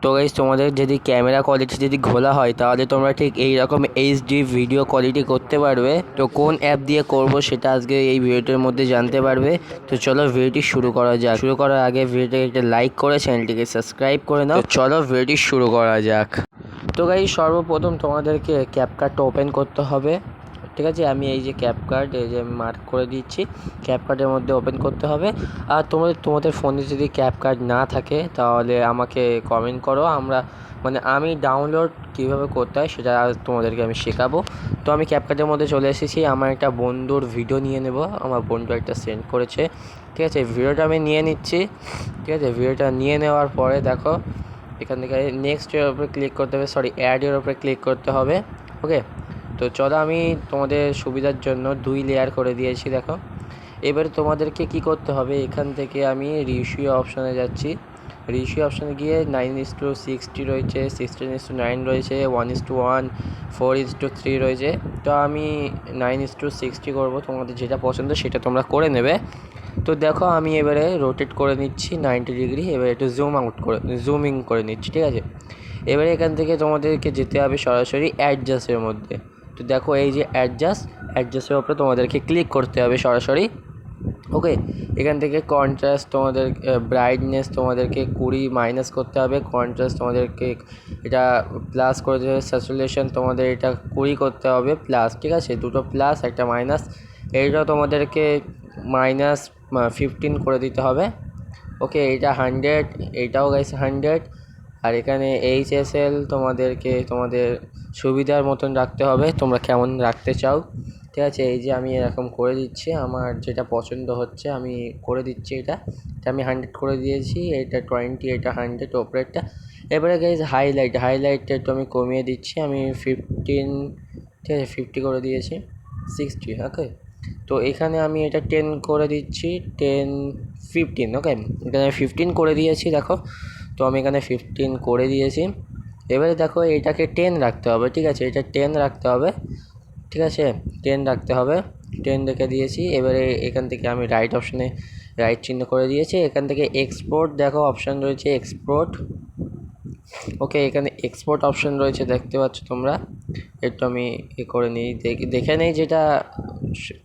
তো গাইস তোমাদের যদি ক্যামেরা কোয়ালিটি যদি ঘোলা হয় তাহলে তোমরা ঠিক এই রকম এইচডি ভিডিও কোয়ালিটি করতে পারবে। তো কোন অ্যাপ দিয়ে করব সেটা আজকে এই ভিডিওটির মধ্যে জানতে পারবে। তো চলো ভিডিওটি শুরু করা যাক। শুরু করার আগে ভিডিওটিকে একটা লাইক করে চ্যানেলটিকে সাবস্ক্রাইব করে নাও। তো চলো ভিডিওটি শুরু করা যাক। তো গাইস সর্বপ্রথম তোমাদেরকে ক্যাপকাটটা ওপেন করতে হবে। ঠিক আছে, আমি এই যে ক্যাপকাট এই যে মার্ক করে দিচ্ছি, ক্যাপকাটের মধ্যে ওপেন করতে হবে। আর তোমাদের ফোনে যদি ক্যাপকাট না থাকে তাহলে আমাকে কমেন্ট করো, আমি ডাউনলোড কীভাবে করতে হয় সেটা তোমাদেরকে আমি শেখাবো। তো আমি ক্যাপকাটের মধ্যে চলে এসেছি। আমার একটা বন্ধুর ভিডিও নিয়ে নেব, আমার বন্ধু একটা সেন্ড করেছে। ঠিক আছে, ভিডিওটা আমি নিয়ে নিচ্ছি। ঠিক আছে, ভিডিওটা নিয়ে নেওয়ার পরে দেখো এখান থেকে নেক্সটের উপরে ক্লিক করতে হবে, অ্যাডের উপরে ক্লিক করতে হবে। ওকে, তো চলো আমি তোমাদের সুবিধার জন্য 2 লেয়ার করে দিয়েছি। দেখো এবারে তোমাদেরকে কি করতে হবে, এখান থেকে আমি রেশিও অপশানে যাচ্ছি। রেশিও অপশানে গিয়ে 9:60 রয়েছে, 16:9 রয়েছে, 1:1, 4:3 রয়েছে। তো আমি 9:60 করবো, তোমাদের যেটা পছন্দ সেটা তোমরা করে নেবে। তো দেখো আমি এবারে রোটেট করে নিচ্ছি 90 ডিগ্রি। এবারে একটু জুমিং করে নিচ্ছি। ঠিক আছে, এবারে এখান থেকে তোমাদেরকে যেতে হবে সরাসরি অ্যাডজাস্টের মধ্যে। তো দেখো এই যে অ্যাডজাস্টের উপরে তোমাদেরকে ক্লিক করতে হবে সরাসরি। ওকে, এখান থেকে কন্ট্রাস্ট তোমাদের ব্রাইটনেস তোমাদেরকে 20 মাইনাস করতে হবে, কন্ট্রাস্ট তোমাদেরকে এটা প্লাস করে দেবে, স্যাচুরেশন তোমাদের এটা 20 করতে হবে প্লাস। ঠিক আছে, দুটো প্লাস একটা মাইনাস, এইটাও তোমাদেরকে -15 করে দিতে হবে। ওকে, এটা 100, এইটাও গাইস 100। আর এখানে HSL তোমাদেরকে তোমাদের সুবিধার মতন রাখতে হবে, তোমরা কেমন রাখতে চাও। ঠিক আছে, এই যে আমি এরকম করে দিচ্ছি, আমার যেটা পছন্দ হচ্ছে আমি করে দিচ্ছি। এটা আমি 100 করে দিয়েছি, এটা 20, এটা 100 ওপরেরটা। এবারে গাইজ হাইলাইটটা একটু আমি কমিয়ে দিচ্ছি, আমি 15, ঠিক আছে 50 করে দিয়েছি, 60। ওকে, তো এখানে আমি এটা 10 করে দিচ্ছি, 10, 15। ওকে, এখানে 15 করে দিয়েছি। দেখো তো আমি এখানে 15 করে দিয়েছি। এবারে দেখো এটাকে 10 রাখতে হবে। ঠিক আছে, এটা 10 রাখতে হবে। ঠিক আছে, 10 রাখতে হবে, 10 রেখে দিয়েছি। এবারে এখান থেকে আমি রাইট চিহ্ন করে দিয়েছি। এখান থেকে এক্সপোর্ট দেখো অপশান রয়েছে, এক্সপোর্ট। ওকে, এখানে এক্সপোর্ট অপশান রয়েছে দেখতে পাচ্ছ তোমরা। একটু আমি করে নিই, দেখে নেই যেটা।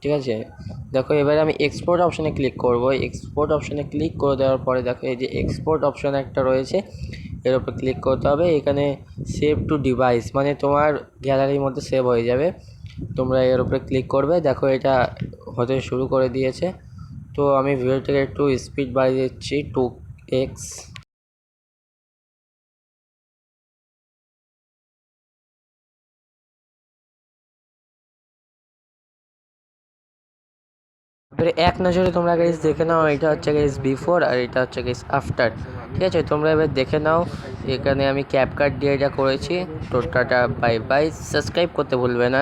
ঠিক আছে, দেখো এবারে আমি এক্সপোর্ট অপশানে ক্লিক করব। এক্সপোর্ট অপশানে ক্লিক করে দেওয়ার পরে দেখো এই যে এক্সপোর্ট অপশান একটা রয়েছে, এর উপর ক্লিক করতে হবে। এখানে সেভ টু ডিভাইস মানে তোমার গ্যালারির মধ্যে সেভ হয়ে যাবে, তোমরা এর উপরে ক্লিক করবে। দেখো এটা হতে শুরু করে দিয়েছে। তো আমি ভিডিওটাকে একটু স্পিড বাড়িয়ে দিচ্ছি 2x। এবারে এক নজরে তোমরা গাইস দেখে নাও, এটা হচ্ছে গাইস বিফোর আর এটা হচ্ছে গাইস আফটার। ঠিক আছে, তোমরা এবার দেখে নাও। এখানে আমি ক্যাপকাট দিয়ে এটা করেছি। তো টাটা, বাই বাই, সাবস্ক্রাইব করতে ভুলবে না।